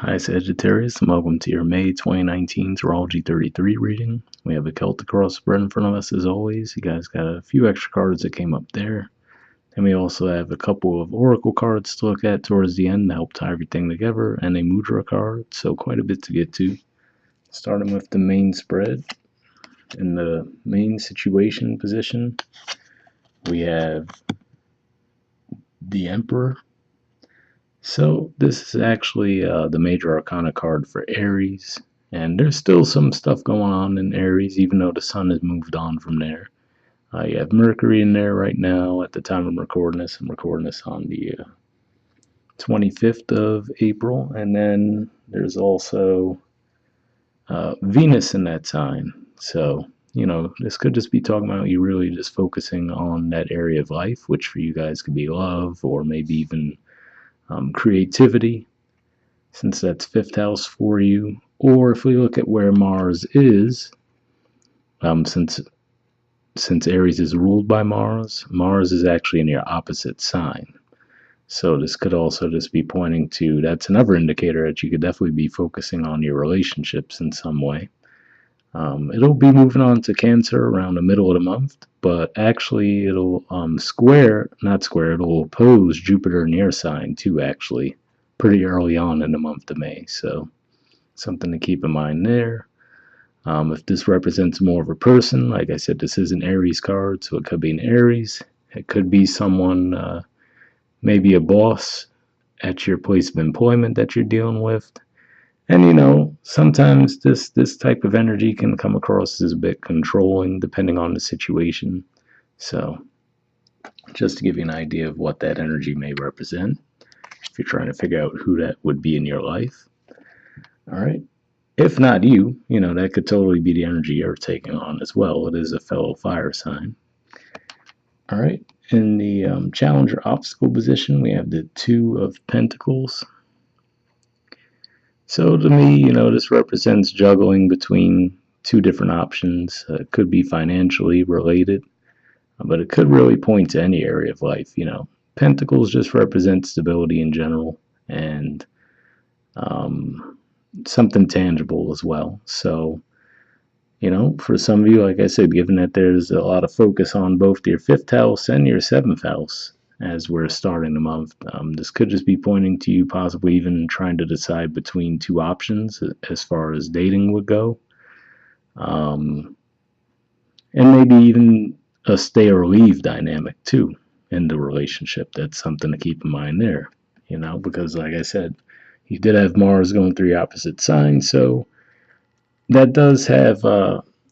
Hi Sagittarius, and welcome to your May 2019 Astrology 33 reading. We have a Celtic cross spread in front of us as always. You guys got a few extra cards that came up there. And we also have a couple of oracle cards to look at towards the end to help tie everything together, and a mudra card, so quite a bit to get to. Starting with the main spread. In the main situation position, we have the Emperor. So this is actually the major arcana card for Aries, and there's still some stuff going on in Aries even though the sun has moved on from there. You have Mercury in there right now at the time I'm recording this. I'm recording this on the 25th of April, and then there's also Venus in that sign. So, you know, this could just be talking about you really just focusing on that area of life, which for you guys could be love or maybe even creativity, since that's fifth house for you. Or if we look at where Mars is, since Aries is ruled by Mars, Mars is actually in your opposite sign. So this could also just be pointing to, that's another indicator that you could definitely be focusing on your relationships in some way. It'll be moving on to Cancer around the middle of the month, but actually it'll it'll oppose Jupiter in your sign too, actually, pretty early on in the month of May. So something to keep in mind there. If this represents more of a person, like I said, this is an Aries card, so it could be an Aries. It could be someone, maybe a boss at your place of employment that you're dealing with. And, you know, sometimes this type of energy can come across as a bit controlling depending on the situation. So just to give you an idea of what that energy may represent, if you're trying to figure out who that would be in your life. All right. If not you, you know, that could totally be the energy you're taking on as well. It is a fellow fire sign. All right. In the challenger obstacle position, we have the Two of Pentacles. So to me, you know, this represents juggling between two different options. It could be financially related, but it could really point to any area of life. You know, Pentacles just represent stability in general and something tangible as well. So, you know, for some of you, like I said, given that there's a lot of focus on both your fifth house and your seventh house as we're starting the month, this could just be pointing to you possibly even trying to decide between two options as far as dating would go. And maybe even a stay or leave dynamic too in the relationship. That's something to keep in mind there, you know, because like I said, you did have Mars going through the opposite sign, so that does have,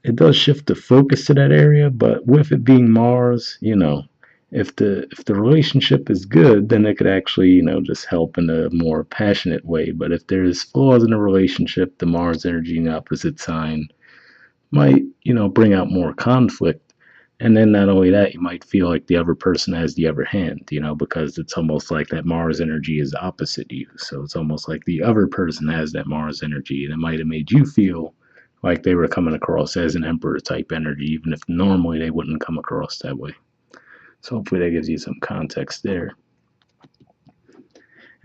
it does shift the focus to that area, but with it being Mars, you know, if the relationship is good, then it could actually, you know, just help in a more passionate way. But if there's flaws in a relationship, the Mars energy in the opposite sign might, you know, bring out more conflict. And then not only that, you might feel like the other person has the upper hand, you know, because it's almost like that Mars energy is opposite you. So it's almost like the other person has that Mars energy, and it might have made you feel like they were coming across as an Emperor type energy, even if normally they wouldn't come across that way. So hopefully that gives you some context there.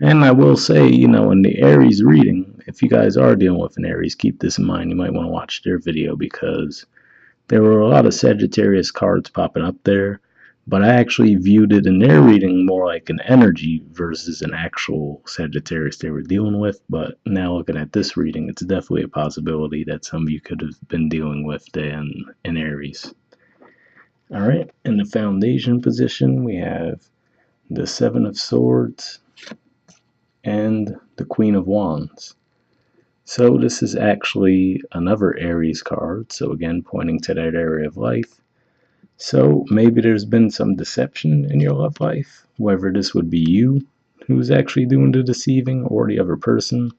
And I will say, you know, in the Aries reading, if you guys are dealing with an Aries, keep this in mind. You might want to watch their video because there were a lot of Sagittarius cards popping up there, but I actually viewed it in their reading more like an energy versus an actual Sagittarius they were dealing with. But now looking at this reading, it's definitely a possibility that some of you could have been dealing with in Aries. All right, in the foundation position, we have the Seven of Swords and the Queen of Wands. So this is actually another Aries card, so again, pointing to that area of life. So maybe there's been some deception in your love life, whether this would be you who's actually doing the deceiving or the other person.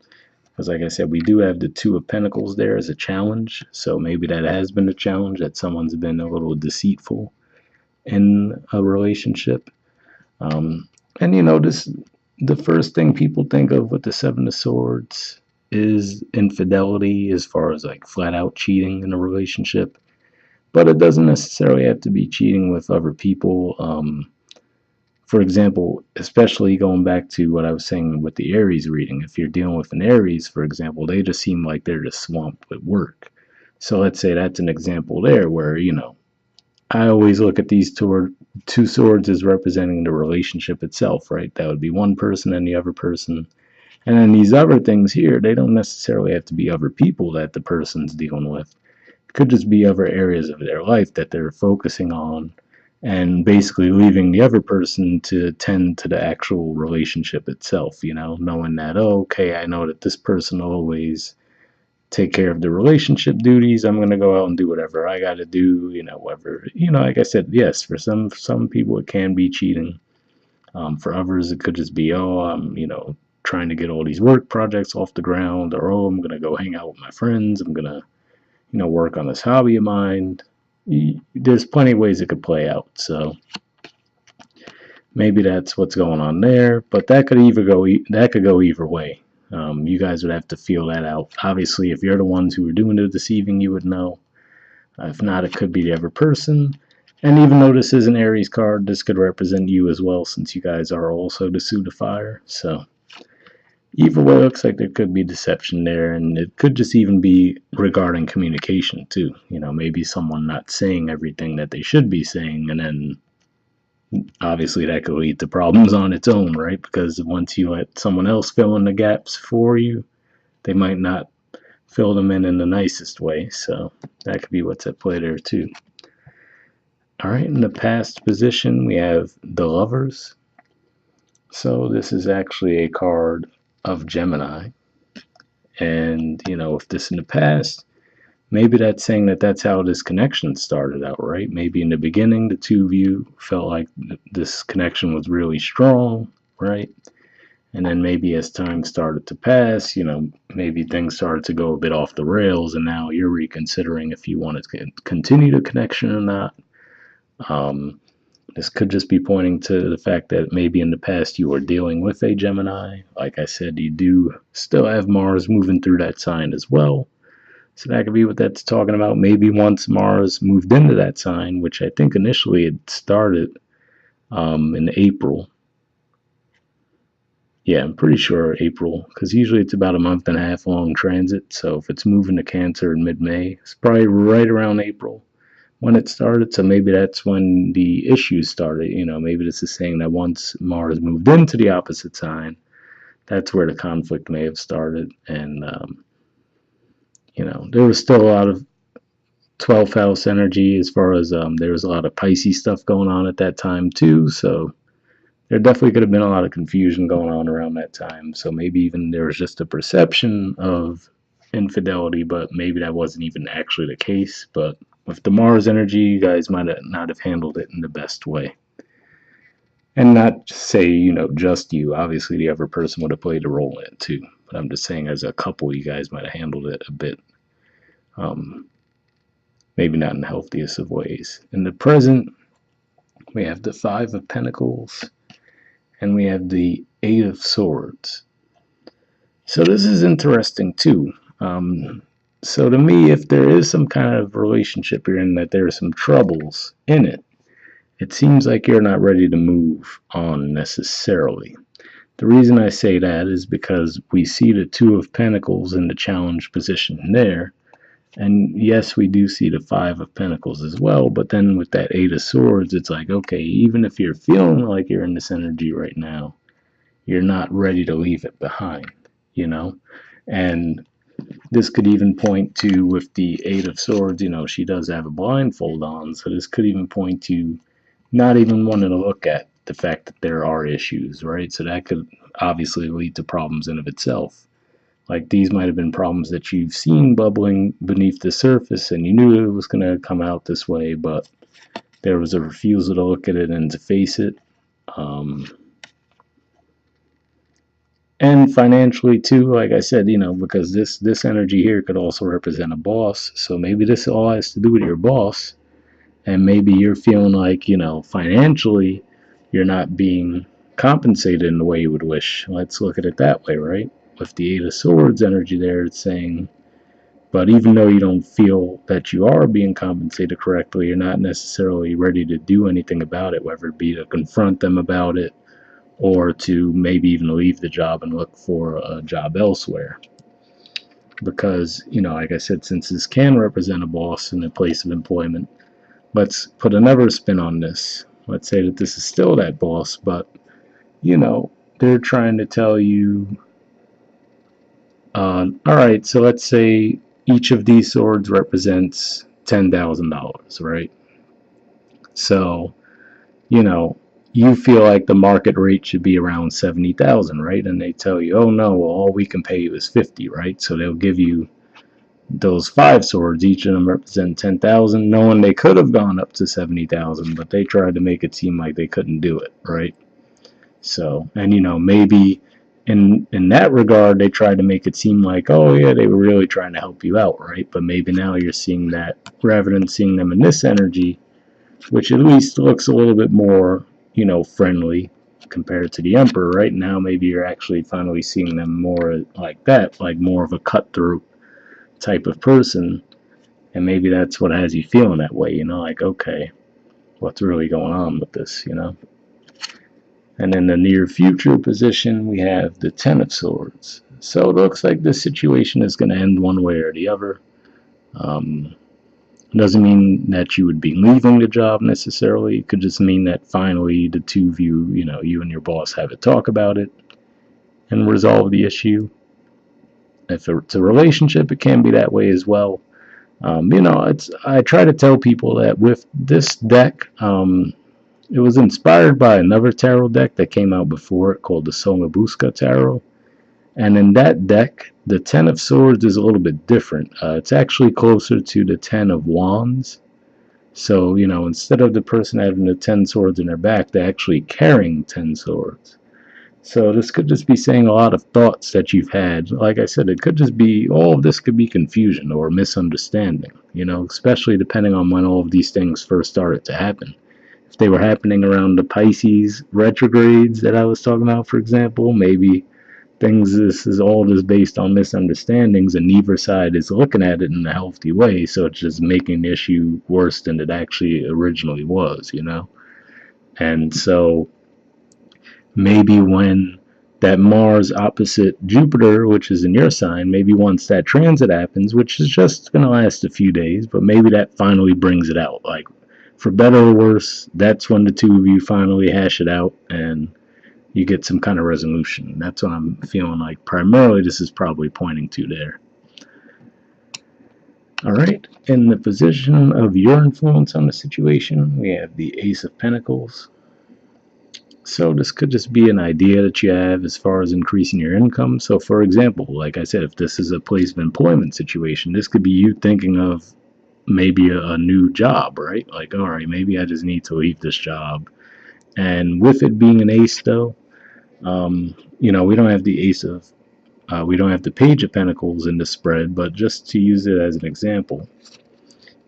Because like I said, we do have the Two of Pentacles there as a challenge, so maybe that has been a challenge, that someone's been a little deceitful in a relationship. And you know, the first thing people think of with the Seven of Swords is infidelity, as far as like flat out cheating in a relationship. But it doesn't necessarily have to be cheating with other people. for example, especially going back to what I was saying with the Aries reading, if you're dealing with an Aries, for example, they just seem like they're just swamped with work. So let's say that's an example there where, I always look at these two swords as representing the relationship itself, right? That would be one person and the other person. And then these other things here, they don't necessarily have to be other people that the person's dealing with. It could just be other areas of their life that they're focusing on and basically leaving the other person to tend to the actual relationship itself, knowing that, oh, okay, I know that this person will always take care of the relationship duties. I'm going to go out and do whatever I got to do, whatever, like I said, yes, for some people it can be cheating. For others, it could just be, oh, I'm, trying to get all these work projects off the ground, or, oh, I'm going to go hang out with my friends. I'm going to, work on this hobby of mine. There's plenty of ways it could play out. So maybe that's what's going on there, but that could go either way. You guys would have to feel that out. Obviously, if you're the ones who are doing the deceiving, you would know. If not, it could be the other person. And even though this is an Aries card, this could represent you as well, since you guys are also the suit of fire. So either way, it looks like there could be deception there, and it could just even be regarding communication too. Maybe someone not saying everything that they should be saying, and then obviously that could lead to problems on its own, right? Because once you let someone else fill in the gaps for you, they might not fill them in the nicest way. So that could be what's at play there too. All right, in the past position, we have the Lovers. So this is actually a card of Gemini. And, if this in the past, maybe that's saying that that's how this connection started out, right? Maybe in the beginning, the two of you felt like this connection was really strong, right? And then maybe as time started to pass, maybe things started to go a bit off the rails, and now you're reconsidering if you want to continue the connection or not. This could just be pointing to the fact that maybe in the past you were dealing with a Gemini. Like I said, you do still have Mars moving through that sign as well. So that could be what that's talking about. Maybe once Mars moved into that sign, which I think initially it started in April. Yeah, I'm pretty sure April, because usually it's about a month and a half long transit. So if it's moving to Cancer in mid-May, it's probably right around April when it started. So maybe that's when the issues started. Maybe this is saying that once Mars moved into the opposite sign, that's where the conflict may have started. And there was still a lot of 12th house energy as far as there was a lot of Pisces stuff going on at that time too. So there definitely could have been a lot of confusion going on around that time. So maybe even there was just a perception of infidelity, but maybe that wasn't even actually the case. But with the Mars energy, you guys might not have handled it in the best way. And not say, just you. Obviously, the other person would have played a role in it too. But I'm just saying, as a couple, you guys might have handled it a bit, maybe not in the healthiest of ways. In the present, we have the Five of Pentacles, and we have the Eight of Swords. So this is interesting too. So to me, if there is some kind of relationship you're in that there are some troubles in it, it seems like you're not ready to move on necessarily. The reason I say that is because we see the Two of Pentacles in the challenge position there. And yes, we do see the Five of Pentacles as well. But then with that Eight of Swords, it's like, okay, even if you're feeling like you're in this energy right now, you're not ready to leave it behind, And this could even point to, with the Eight of Swords, she does have a blindfold on. So this could even point to not even wanting to look at the fact that there are issues, right? So that could obviously lead to problems in of itself. Like these might have been problems that you've seen bubbling beneath the surface and you knew it was going to come out this way, but there was a refusal to look at it and to face it. And financially too, like I said, because this energy here could also represent a boss. So maybe this all has to do with your boss. And maybe you're feeling like, financially, you're not being compensated in the way you would wish. Let's look at it that way, right? With the Eight of Swords energy there, it's saying But even though you don't feel that you are being compensated correctly, you're not necessarily ready to do anything about it, whether it be to confront them about it or to maybe even leave the job and look for a job elsewhere. Because, like I said, since this can represent a boss in a place of employment, let's put another spin on this. Let's say that this is still that boss, but, they're trying to tell you, all right, so let's say each of these swords represents $10,000, right? So, you feel like the market rate should be around 70,000, right? And they tell you, oh no, well, all we can pay you is 50, right? So they'll give you those 5 swords, each of them represent 10,000, knowing they could have gone up to 70,000, but they tried to make it seem like they couldn't do it, right? So, and maybe in that regard, they tried to make it seem like, oh yeah, they were really trying to help you out, right? But maybe now you're seeing that rather than seeing them in this energy, which at least looks a little bit more, friendly compared to the Emperor. Right now, maybe you're actually finally seeing them more like that, like more of a cut-through type of person, and maybe that's what has you feeling that way, like, okay, what's really going on with this, And in the near future position, we have the Ten of Swords. So it looks like this situation is going to end one way or the other. Doesn't mean that you would be leaving the job necessarily. It could just mean that finally the two of you, you and your boss have a talk about it and resolve the issue. If it's a relationship, it can be that way as well. I try to tell people that with this deck, it was inspired by another tarot deck that came out before it called the Somabuska Tarot. And in that deck, the Ten of Swords is a little bit different. It's actually closer to the Ten of Wands. So, instead of the person having the 10 swords in their back, they're actually carrying 10 swords. So this could just be saying a lot of thoughts that you've had. Like I said, it could just be, all of this could be confusion or misunderstanding, especially depending on when all of these things first started to happen. If they were happening around the Pisces retrogrades that I was talking about, for example, maybe this is all just based on misunderstandings and neither side is looking at it in a healthy way, so it's just making the issue worse than it actually originally was, And so maybe when that Mars opposite Jupiter, which is in your sign, maybe once that transit happens, which is just going to last a few days, but maybe that finally brings it out. Like, for better or worse, that's when the two of you finally hash it out and you get some kind of resolution. That's what I'm feeling like. Primarily, this is probably pointing to there. All right, in the position of your influence on the situation, we have the Ace of Pentacles. So this could just be an idea that you have as far as increasing your income. So for example, like I said, if this is a place of employment situation, this could be you thinking of maybe a new job, right? Like, all right, maybe I just need to leave this job. And with it being an ace, though, we don't have the ace of, we don't have the Page of Pentacles in the spread, but just to use it as an example,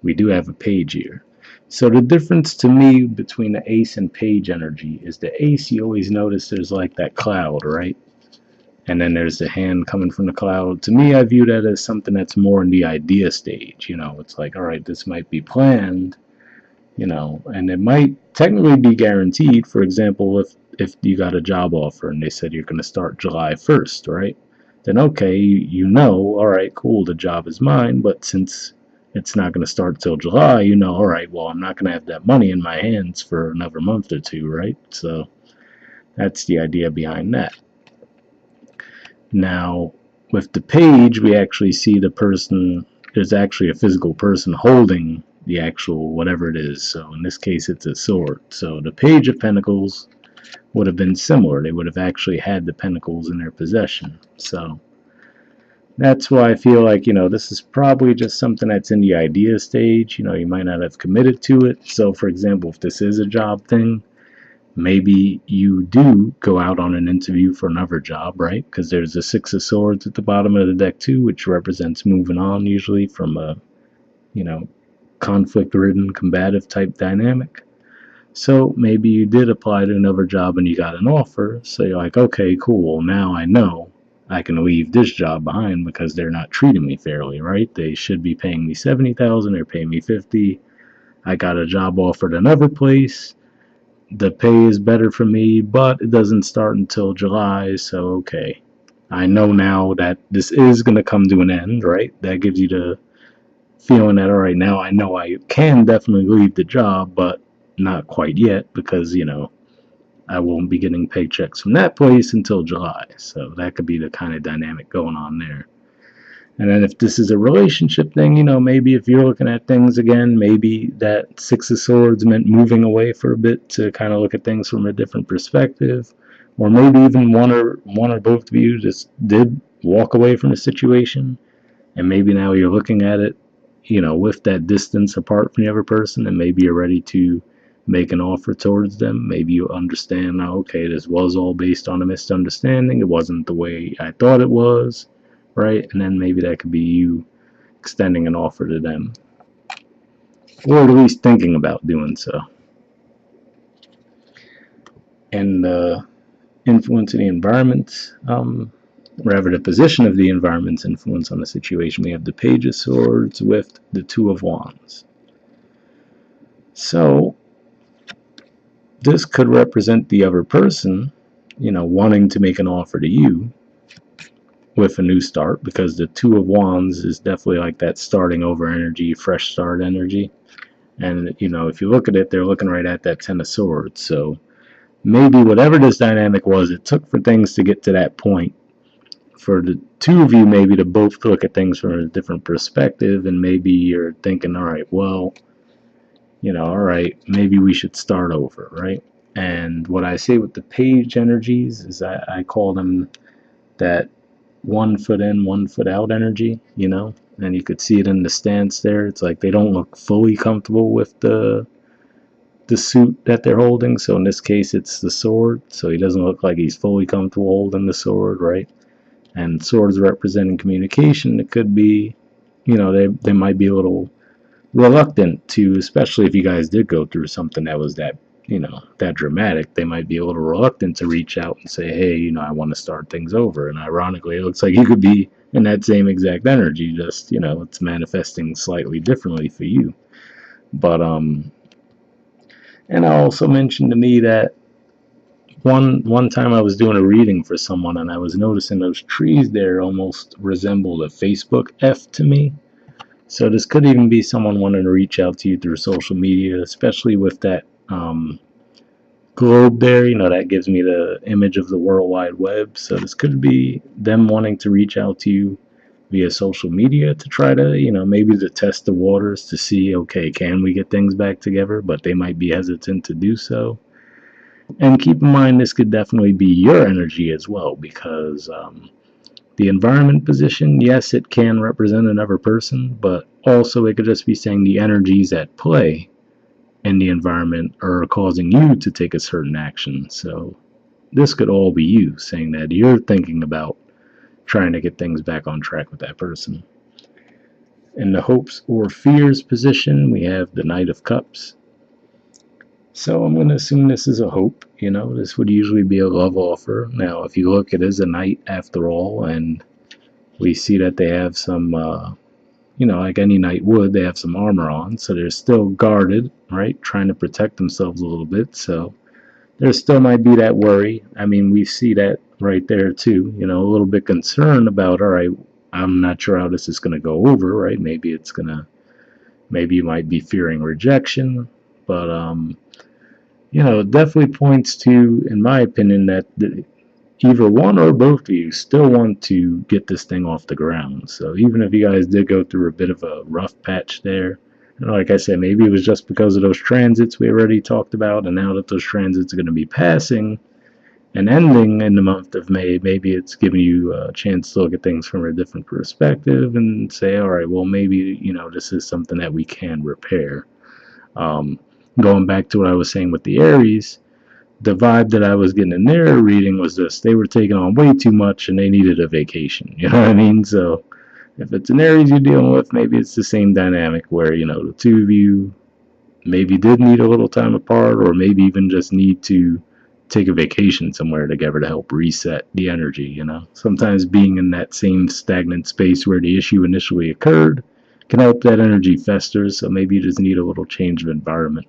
we do have a page here. So the difference to me between the ace and page energy is the ace, you always notice there's like that cloud, right? And then there's the hand coming from the cloud. To me, I view that as something that's more in the idea stage. It's like, all right, this might be planned, and it might technically be guaranteed. For example, if you got a job offer and they said you're going to start July 1st, right? Then okay, all right, cool, the job is mine, but since it's not going to start till July, all right, well, I'm not going to have that money in my hands for another month or two, right? So that's the idea behind that. Now, with the page, we actually see the person, there's actually a physical person holding the actual whatever it is. So in this case, it's a sword. So the Page of Pentacles would have been similar. They would have actually had the pentacles in their possession. So that's why I feel like, this is probably just something that's in the idea stage. You might not have committed to it. So for example, if this is a job thing, maybe you do go out on an interview for another job, right? Because there's the Six of Swords at the bottom of the deck too, which represents moving on usually from a, conflict-ridden, combative type dynamic. So maybe you did apply to another job and you got an offer. So you're like, okay, cool. Now I know I can leave this job behind because they're not treating me fairly, right? They should be paying me 70,000, they're paying me 50. I got a job offered another place. The pay is better for me, but it doesn't start until July, so okay. I know now that this is going to come to an end, right? That gives you the feeling that, all right, now I know I can definitely leave the job, but not quite yet because, I won't be getting paychecks from that place until July. So that could be the kind of dynamic going on there. And then if this is a relationship thing, maybe if you're looking at things again, maybe that Six of Swords meant moving away for a bit to kind of look at things from a different perspective. Or maybe even one or both of you just did walk away from a situation, and maybe now you're looking at it, with that distance apart from the other person, and maybe you're ready to make an offer towards them. Maybe you understand now, okay, this was all based on a misunderstanding. It wasn't the way I thought it was, right? And then maybe that could be you extending an offer to them, or at least thinking about doing so. And influence of the environment, rather the position of the environment's influence on the situation. We have the Page of Swords with the Two of Wands. So this could represent the other person, wanting to make an offer to you with a new start, because the Two of Wands is definitely like that starting over energy, fresh start energy. And, if you look at it, they're looking right at that Ten of Swords. So maybe whatever this dynamic was, it took for things to get to that point. For the two of you, maybe to both look at things from a different perspective, and maybe you're thinking, all right, well, all right, maybe we should start over, right? And what I say with the Page energies is I call them that 1 foot in, 1 foot out energy, and you could see it in the stance there. It's like they don't look fully comfortable with the suit that they're holding. So in this case, it's the sword. So he doesn't look like he's fully comfortable holding the sword, right? And swords representing communication. It could be, they might be a little reluctant to, especially if you guys did go through something that was that, that dramatic, they might be a little reluctant to reach out and say, hey, I want to start things over. And ironically, it looks like you could be in that same exact energy, just, it's manifesting slightly differently for you. But, and I also mentioned to me that one time I was doing a reading for someone, and I was noticing those trees there almost resembled a Facebook F to me. So this could even be someone wanting to reach out to you through social media, especially with that globe there. That gives me the image of the World Wide Web. So this could be them wanting to reach out to you via social media to try to, maybe to test the waters to see, okay, can we get things back together? But they might be hesitant to do so. And keep in mind, this could definitely be your energy as well, because the environment position, yes, it can represent another person, but also it could just be saying the energies at play in the environment are causing you to take a certain action. So this could all be you saying that you're thinking about trying to get things back on track with that person. In the hopes or fears position, we have the Knight of Cups. So I'm going to assume this is a hope. This would usually be a love offer. Now, if you look, it is a knight after all, and we see that they have some, like any knight would, they have some armor on, so they're still guarded, right, trying to protect themselves a little bit. So there still might be that worry. I mean, we see that right there too, a little bit concerned about, all right, I'm not sure how this is going to go over, right? Maybe you might be fearing rejection, but it definitely points to, in my opinion, that either one or both of you still want to get this thing off the ground. So even if you guys did go through a bit of a rough patch there, like I said, maybe it was just because of those transits we already talked about, and now that those transits are going to be passing and ending in the month of May, maybe it's giving you a chance to look at things from a different perspective and say, all right, well, maybe, this is something that we can repair. Going back to what I was saying with the Aries, the vibe that I was getting in their reading was this: they were taking on way too much and they needed a vacation. You know what I mean? So if it's an Aries you're dealing with, maybe it's the same dynamic where, the two of you maybe did need a little time apart, or maybe even just need to take a vacation somewhere together to help reset the energy, you know. Sometimes being in that same stagnant space where the issue initially occurred can help that energy fester, so maybe you just need a little change of environment.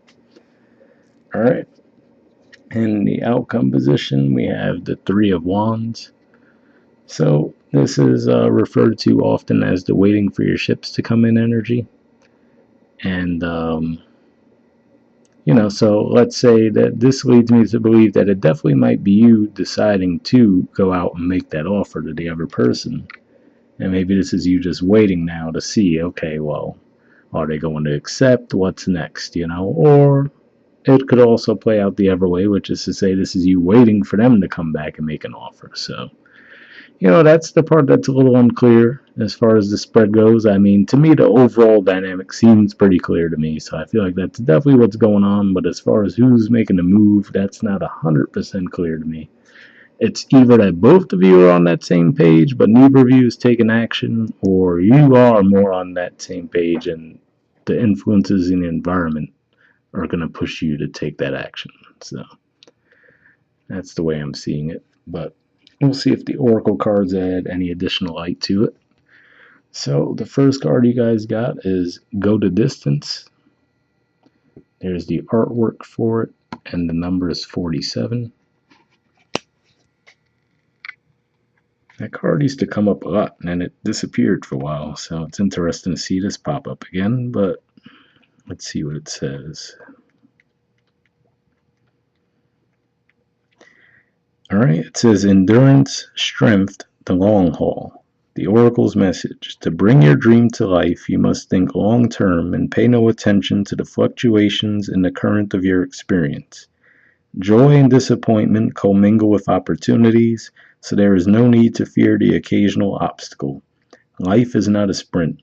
All right. In the outcome position, we have the Three of Wands. So this is referred to often as the waiting for your ships to come in energy. And, you know, so let's say that this leads me to believe that it definitely might be you deciding to go out and make that offer to the other person. And maybe this is you just waiting now to see, okay, well, are they going to accept? What's next, you know? Or it could also play out the other way, which is to say this is you waiting for them to come back and make an offer. So, you know, that's the part that's a little unclear as far as the spread goes. I mean, to me, the overall dynamic seems pretty clear to me, so I feel like that's definitely what's going on, but as far as who's making the move, that's not 100% clear to me. It's either that both of you are on that same page, but neither of you is taking action, or you are more on that same page and the influences in the environment are going to push you to take that action. So that's the way I'm seeing it, but we'll see if the Oracle cards add any additional light to it. So the first card you guys got is Go the Distance. There's the artwork for it, and the number is 47. That card used to come up a lot, and then it disappeared for a while, so it's interesting to see this pop up again, but let's see what it says. Alright, it says endurance, strength, the long haul. The Oracle's message: to bring your dream to life, you must think long term and pay no attention to the fluctuations in the current of your experience. Joy and disappointment commingle with opportunities, so there is no need to fear the occasional obstacle. Life is not a sprint.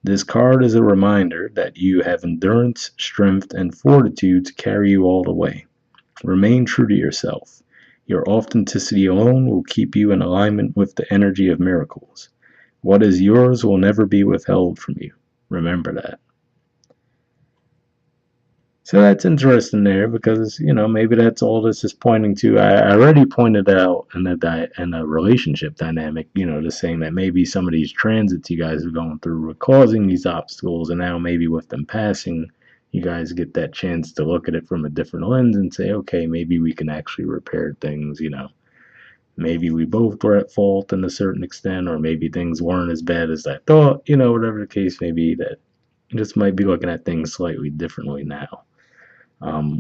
This card is a reminder that you have endurance, strength, and fortitude to carry you all the way. Remain true to yourself. Your authenticity alone will keep you in alignment with the energy of miracles. What is yours will never be withheld from you. Remember that. So that's interesting there because, you know, maybe that's all this is pointing to. I already pointed out in a relationship dynamic, you know, just saying that maybe some of these transits you guys are going through were causing these obstacles, and now maybe with them passing, you guys get that chance to look at it from a different lens and say, okay, maybe we can actually repair things, you know. Maybe we both were at fault in a certain extent, or maybe things weren't as bad as I thought, you know, whatever the case may be, that you just might be looking at things slightly differently now.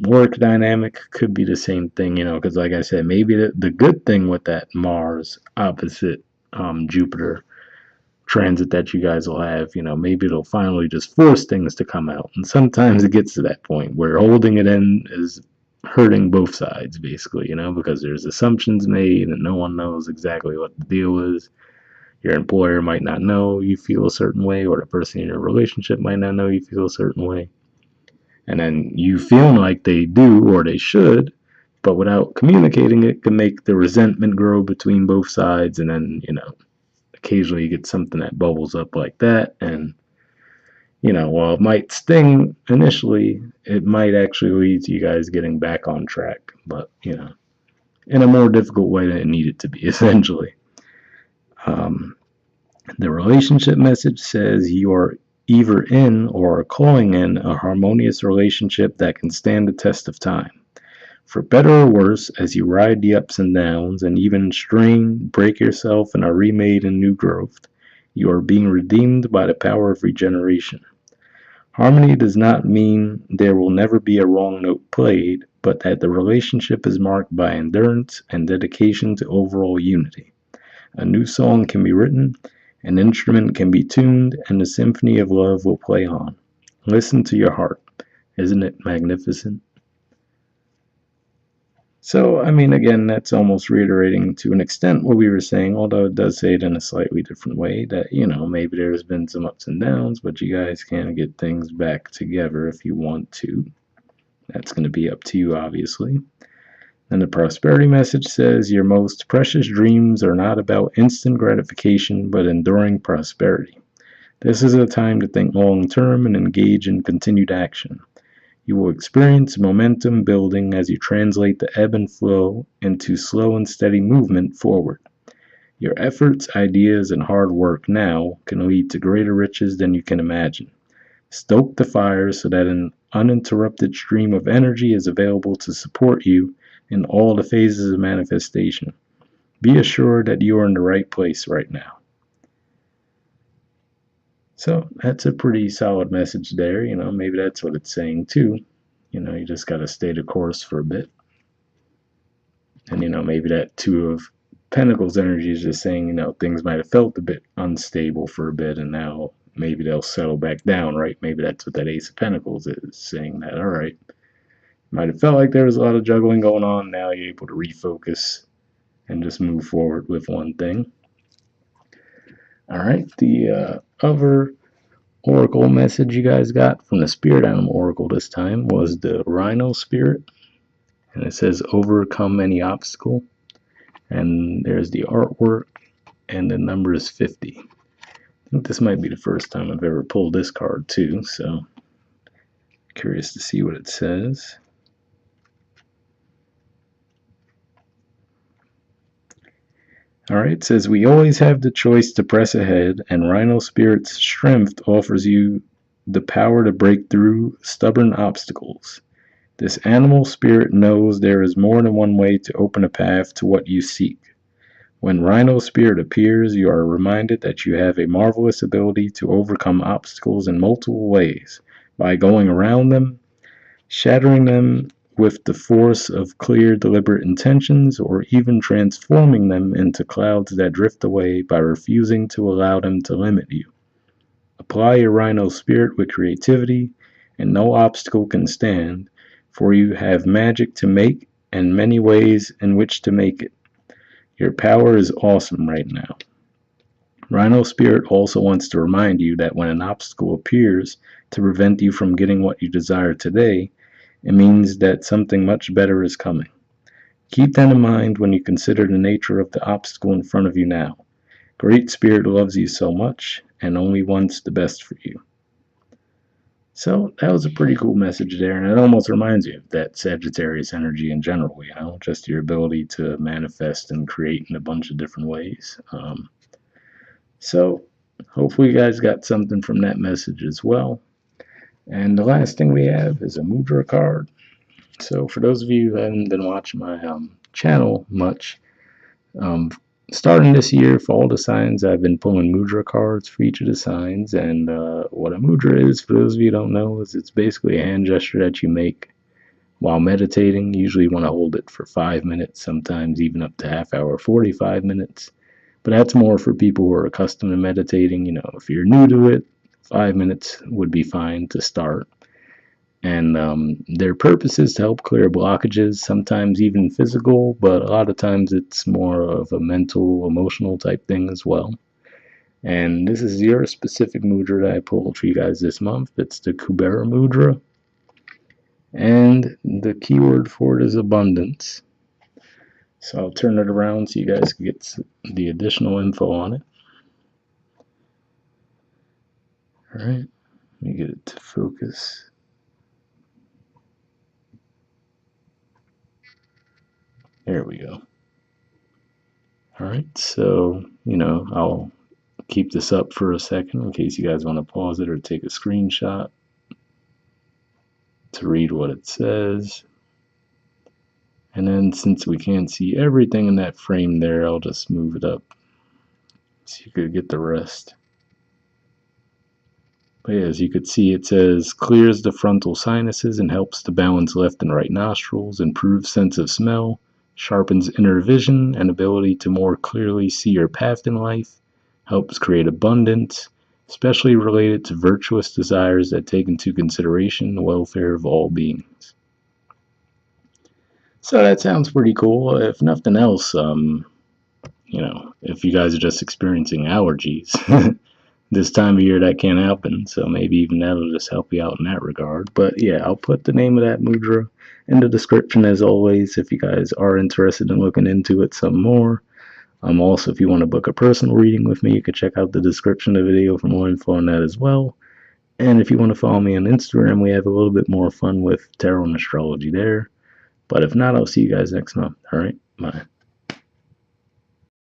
Work dynamic could be the same thing, you know, because like I said, maybe the good thing with that Mars opposite Jupiter transit that you guys will have, you know, maybe it'll finally just force things to come out. And sometimes it gets to that point where holding it in is hurting both sides, basically, you know, because there's assumptions made and no one knows exactly what the deal is. Your employer might not know you feel a certain way, or the person in your relationship might not know you feel a certain way. And then you feeling like they do or they should, but without communicating it can make the resentment grow between both sides. And then, you know, occasionally you get something that bubbles up like that. And, you know, while it might sting initially, it might actually lead to you guys getting back on track. But, you know, in a more difficult way than it needed to be, essentially. The relationship message says you are either in or are calling in a harmonious relationship that can stand the test of time. For better or worse, as you ride the ups and downs and even strain, break yourself, and are remade in new growth, you are being redeemed by the power of regeneration. Harmony does not mean there will never be a wrong note played, but that the relationship is marked by endurance and dedication to overall unity. A new song can be written, an instrument can be tuned, and the symphony of love will play on. Listen to your heart. Isn't it magnificent? So, I mean, again, that's almost reiterating to an extent what we were saying, although it does say it in a slightly different way, that, you know, maybe there's been some ups and downs, but you guys can get things back together if you want to. That's going to be up to you, obviously. And the prosperity message says your most precious dreams are not about instant gratification, but enduring prosperity. This is a time to think long term and engage in continued action. You will experience momentum building as you translate the ebb and flow into slow and steady movement forward. Your efforts, ideas, and hard work now can lead to greater riches than you can imagine. Stoke the fire so that an uninterrupted stream of energy is available to support you in all the phases of manifestation. Be assured that you are in the right place right now. So that's a pretty solid message there. Maybe that's what it's saying too. You just got to stay the course for a bit. And, maybe that Two of Pentacles energy is just saying, things might have felt a bit unstable for a bit, and now maybe they'll settle back down, right? Maybe that's what that Ace of Pentacles is saying, that, all right, might have felt like there was a lot of juggling going on. Now you're able to refocus and just move forward with one thing. All right, the other oracle message you guys got from the Spirit Animal Oracle this time was the Rhino Spirit. And it says, overcome any obstacle. And there's the artwork, and the number is 50. I think this might be the first time I've ever pulled this card too, so curious to see what it says. Alright, it says, we always have the choice to press ahead, and Rhino Spirit's strength offers you the power to break through stubborn obstacles. This animal spirit knows there is more than one way to open a path to what you seek. When Rhino Spirit appears, you are reminded that you have a marvelous ability to overcome obstacles in multiple ways, by going around them, shattering them with the force of clear, deliberate intentions, or even transforming them into clouds that drift away by refusing to allow them to limit you. Apply your Rhino Spirit with creativity, and no obstacle can stand, for you have magic to make and many ways in which to make it. Your power is awesome right now. Rhino Spirit also wants to remind you that when an obstacle appears to prevent you from getting what you desire today, it means that something much better is coming. Keep that in mind when you consider the nature of the obstacle in front of you now. Great Spirit loves you so much and only wants the best for you. So that was a pretty cool message there, and it almost reminds you of that Sagittarius energy in general, just your ability to manifest and create in a bunch of different ways. So hopefully you guys got something from that message as well. And the last thing we have is a Mudra card. So for those of you who haven't been watching my channel much, starting this year, for all the signs, I've been pulling mudra cards for each of the signs. And what a mudra is, for those of you who don't know, is it's basically a hand gesture that you make while meditating. Usually you want to hold it for 5 minutes, sometimes even up to half hour, 45 minutes. But that's more for people who are accustomed to meditating. If you're new to it, 5 minutes would be fine to start. And their purpose is to help clear blockages, sometimes even physical, but a lot of times it's more of a mental, emotional type thing as well. And this is your specific mudra that I pulled for you guys this month. It's the Kubera Mudra. And the keyword for it is abundance. So I'll turn it around so you guys can get the additional info on it. Alright, let me get it to focus. There we go. Alright, so, I'll keep this up for a second in case you guys want to pause it or take a screenshot to read what it says. And then since we can't see everything in that frame there, I'll just move it up so you could get the rest. But yeah, as you could see, it says, clears the frontal sinuses and helps to balance left and right nostrils, improves sense of smell, sharpens inner vision and ability to more clearly see your path in life, helps create abundance, especially related to virtuous desires that take into consideration the welfare of all beings. So that sounds pretty cool. If nothing else, if you guys are just experiencing allergies, this time of year that can't happen, so maybe even that'll just help you out in that regard. But yeah, I'll put the name of that mudra in the description as always if you guys are interested in looking into it some more. Also, if you want to book a personal reading with me, you can check out the description of the video for more info on that as well. And if you want to follow me on Instagram, we have a little bit more fun with tarot and astrology there. But if not, I'll see you guys next month. All right, bye.